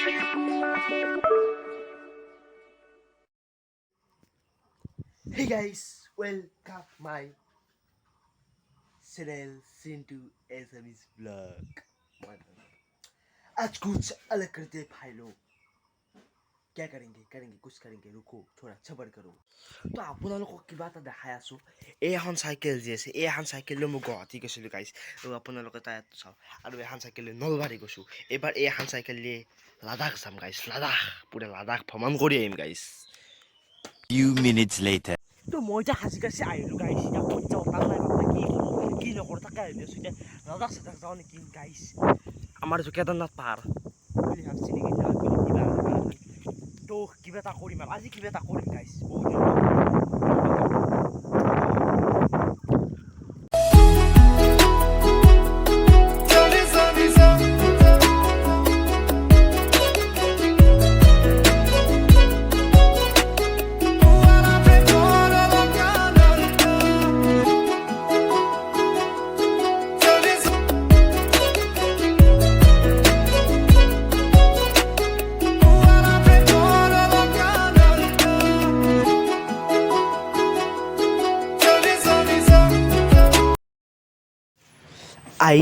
Hey guys, welcome my channel Sintu SM's vlog. आज कुछ अलग करते भाई लोग क्या करेंगे कुछ करेंगे रुको थोड़ा सबर करो तो আপোনালোকক কিবা এটা দেখাই আছো এইখন সাইকেল যে আছে এইখন সাইকেল লৈ মই গুৱাহাটী গৈছিলোঁ গাইছ আৰু আপোনালোকে তাত চাও আৰু এইখন সাইকেল লৈ নলবাৰী গৈছোঁ এবাৰ এইখন সাইকেল লৈ লাডাখ যাম গাইছ লাডাখ পুৰা লাডাখ ভ্ৰমণ কৰি আহিম গাইছ Few minutes later. তো মই যে হাজি কাছি আহিলোঁ গাইছ এতিয়া পইচা ওটা নাই বাবা কি নকৰোঁ তাকে আহি আছোঁ এতিয়া লাডাখ চাডাখ যাওঁ নেকি গাইছ আমাৰ যে কেদাৰনাথ পাহাৰ বুলি ভাবছি নেকি কিবা তো কিবা এটা কৰিম আৰু আজি কিবা এটা কৰিম গাইছ বহুত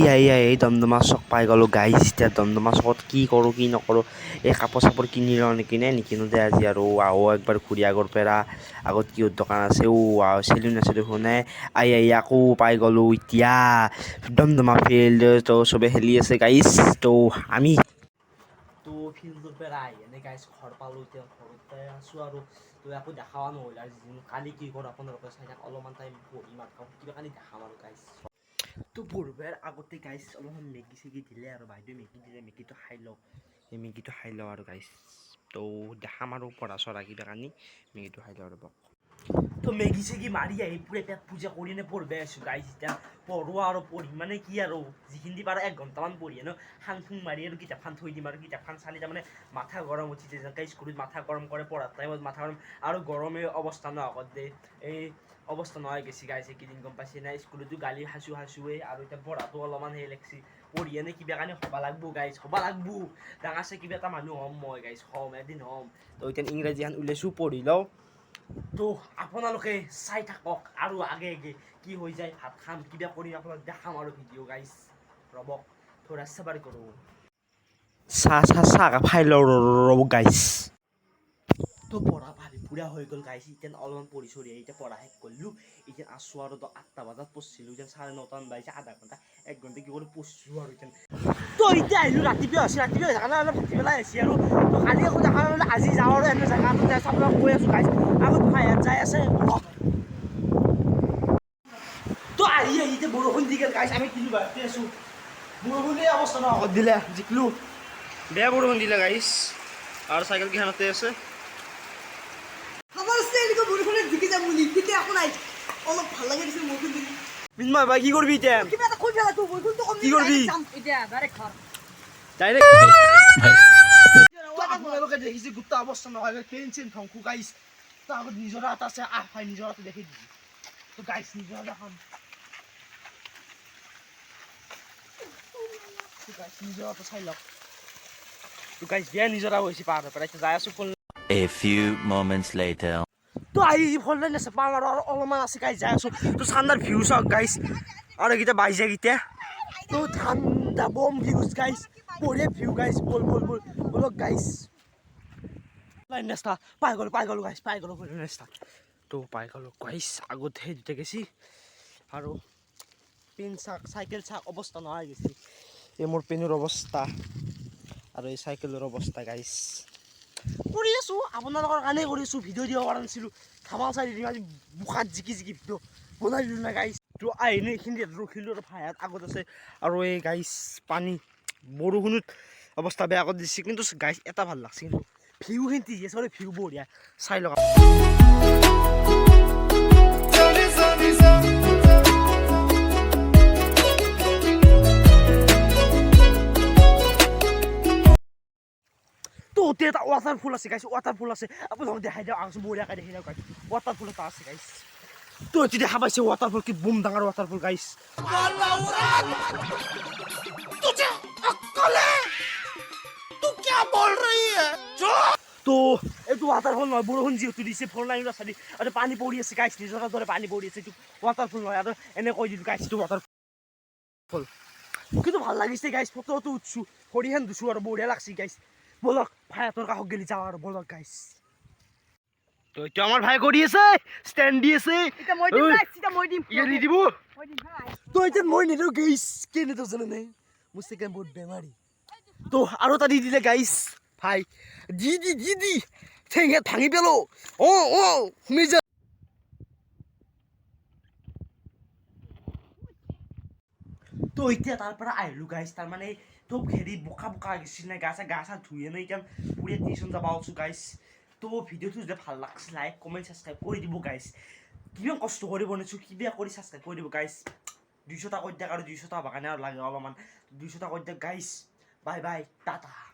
আহি দমদমা চক পাই গ'লোঁ গাইছ এতিয়া দমদমা চকত কি কৰোঁ কি নকৰোঁ এই কাপোৰ চাপোৰ কিনি লওঁ নিকিনো দে আজি আৰু আহো একবাৰ ঘূৰি আগৰ পৰা আগত কিহৰ দোকান আছে চেলুন আছে দেখোনে আহি আকৌ পাই গ'লোঁ এতিয়া দমদমা ফিল্ড তো চবে খেলি আছে গাইছ তো আমি তো ফিল্ডৰ পৰা আহি এনে গাইছ ঘৰ পালোঁ এতিয়া ঘৰতে আছোঁ আৰু তো একো দেখাও নহ'ল আজি কালি কি কৰোঁ আপোনালোকে চাই থাক অলপমান টাইম পঢ়িম আৰু কিবা কালি দেখাম আৰু গাইছ তো পঢ়িবৰ আগতে গাইছ অলপমান মেগী চেগি দিলে আৰু বাইদেউ মেগী দিলে মেগীটো খাই লওঁ সেই মেগীটো খাই লওঁ আৰু গাইছ তো দেখাম আৰু পঢ়া চঢ়া কিবা কানি মেগীটো খাই লওঁ ৰ'ব তো মেগী চেগি মাৰি আহি পুৰা পেট পূজা কৰি পঢ়িব আছোঁ গাইছ এতিয়া পঢ়োঁ আৰু পঢ়িম মানে কি আৰু যিখিনি পাৰোঁ 1 ঘণ্টামান পঢ়ি হাং ফুং মাৰি আৰু কিতাপখন থৈ দিম আৰু কিতাপখন চালি তাৰমানে মাথা গৰম উঠি যায় যেনেকৈ স্কুলত মাথা গৰম কৰে পঢ়াৰ টাইমত মাথা গৰম আৰু গৰমে অৱস্থা নোহোৱা দে এই অৱস্থা নহয় গেছি গাইছে এইকেইদিন গম পাইছে না স্কুলতো গালি হাঁচোৱে আৰু এতিয়া পঢ়াটো অলপমান সেই লাগছি পঢ়ি এনে কিবা কাৰণে হ'ব লাগব গাইছ হ'ব লাগব ডাঙৰছে কিবা এটা মানুহ হ'ম মই গাইছ হ'ম এদিন হ'ম তো এতিয়া ইংৰাজীখন ওলাইছোঁ পঢ়ি লওঁ তো আপোনালোকে চাই থাকক আৰু আগে কি হৈ যায় ভাত খাম কিবা কৰি আপোনাক দেখাম আৰু ভিডিঅ' গাইছ ৰ'ব থোৰা চাবাৰ কৰোঁ চাহ খাই লওঁ ৰ'ব গাইছ তো পঢ়া ভাবি পুৰা হৈ গ'ল গাইছ এতিয়া অলপমান পঢ়ি চঢ়ি এতিয়া পঢ়া শেষ কৰিলোঁ এতিয়া আছোঁ আৰু 8টা বজাত পঢ়িছিলোঁ এতিয়া 9:30মান বাজিছে আধা ঘণ্টা 1 ঘণ্টা কি কৰি পঢ়িছোঁ আৰু এতিয়া তো এতিয়া আহিলোঁ ৰাতিপুৱা হৈ থকা নাই অলপ ভাতি পেলাই আহিছে আৰু তো কালি আকৌ দেখা হ'লে আজি যাওঁ আৰু এনে জেগাটো যাই আপোনাক কৈ আছোঁ গাইছ আগত ভাইহাত যাই আছে তো আহি এতিয়া বৰষুণ দি গ'ল গাইছ আমি কিনো ভাবি আছোঁ বৰষুণে অৱস্থা নহ'ব দিলে জিকিলোঁ বেয়া বৰষুণ দিলে গাইছ আৰু চাইকেল কেইখনতে আছে মিনময় ভাই কি করবি এটা কিবা এটা কই ফেলা তুই বইকুল তো কম কি করবি এটা ডাইরেক্ট ঘর ডাইরেক্ট আপনাদেরকে দেখিছি গুপ্তা অবস্থা নহয় পেনশন ঠংকু গাইস তো আগত নিজরা আছে ভাই নিজরা তো দেখি দিবি তো গাইস নিজরা দেখাম তো গাইস নিজরা তো চাই লক তো গাইস বিয়া নিজরা হইছে পার পৰা যাই আছো phone A few moments later. তো আহি ফল লাইন আছে পাৰ আৰু অলপমান আছে গাইছ যাই আছো তো চান্দাৰ ভিউ চাওক গাইছ আৰু এইকেইটা বাইছে গিটা তো ঠাণ্ডা বম ভিউজ গাইছ বঢ়িয়া ভিউ গাইছ বল গাইছ লাইন নেস্তা পাই গ'লো গাইছ পাই গ'লো নেস্তা তো পাই গ'লো গাইছ আগত সেই দুটা গেছি আৰু পেন চাইকেল অৱস্থা নহয় গেছি এই মোৰ পেনৰ অৱস্থা আৰু এই চাইকেলৰ অৱস্থা গাইছ কৰি আছোঁ আপোনালোকৰ কাৰণে কৰিছোঁ ভিডিঅ' দিব পৰা নাছিলোঁ ধামাল চাই দিম আজি বোকাত জিকি ভিডিঅ' বনাই দিলোঁ না গাইছ তো আহিলে এইখিনি ৰখিলোঁ আৰু ভাইহাত আগত আছে আৰু এই গাইছ পানী বৰষুণত অৱস্থা বেয়া কৰি দিছে কিন্তু গাইছ এটা ভাল লাগছে কিন্তু ভিউখিনি আছে ভিউ বঢ়িয়া চাই লওক এটা ৱাটাৰফল আছে গাইছ ৱাটাৰফল আছে আপোনালোকক দেখাই দিওঁ আছোঁ বঢ়িয়াকৈ দেখি দিওঁ গাইছ ৱাটাৰফল এটা আছে গাইছ তো এতিয়া দেখা পাইছে ৱাটাৰফল কি বুম ডাঙৰ ৱাটাৰফল গাইছ तू क्या बोल रही তো এইটো ৱাটাৰফল নহয় বৰষুণ যিহেতু দিছে ফল লাইন চাৰি আৰু পানী পৰি আছে গাইছ নিজৰ দৰে পানী পৰি আছে এইটো ৱাটাৰফল নহয় আৰু এনে কৈ দিলোঁ গাইছ এইটো ৱাটাৰফল কিন্তু ভাল লাগিছে গাইছ ফটোটো উঠছোঁ খৰিহেন ধুছোঁ আৰু বঢ়িয়া লাগছে গাইছ বলক ভাইহঁতৰ কাষত গেলি যাওঁ আৰু বলক গাইছ তো এইটো আমাৰ ভাই কৰি আছে ষ্টেণ্ড দি আছে এতিয়া মই দিম গাইছ এতিয়া মই দিম ইয়ে দি দিব মই দিম ভাই তো এতিয়া মই নিদিওঁ গাইছ কেনে তো জানে নাই মোৰ চেকেণ্ড বহুত বেমাৰী তো আৰু এটা দি দিলে গাইছ ভাই দি ঠেঙে ভাঙি পেলো শুনি যা তো এতিয়া তাৰ পৰা আহিলোঁ গাইছ তাৰমানে তো হেৰি বোকা গৈছিল নাই গা চা ধুয়ে নাই এতিয়া পুৰি টিউশ্যন যাব আছোঁ গাইছ তো ভিডিঅ'টো যদি ভাল লাগছে লাইক কমেণ্ট ছাবস্ক্ৰাইব কৰি দিব গাইছ কিমান কষ্ট কৰি বনাইছোঁ কিবা কৰি ছাবস্ক্ৰাইব কৰি দিব গাইছ 200 টা কৰি দিয়ক আৰু 200 টা কাৰণে আৰু লাগে অলপমান 200 টা কৰি দিয়ক গাইছ বাই টাটা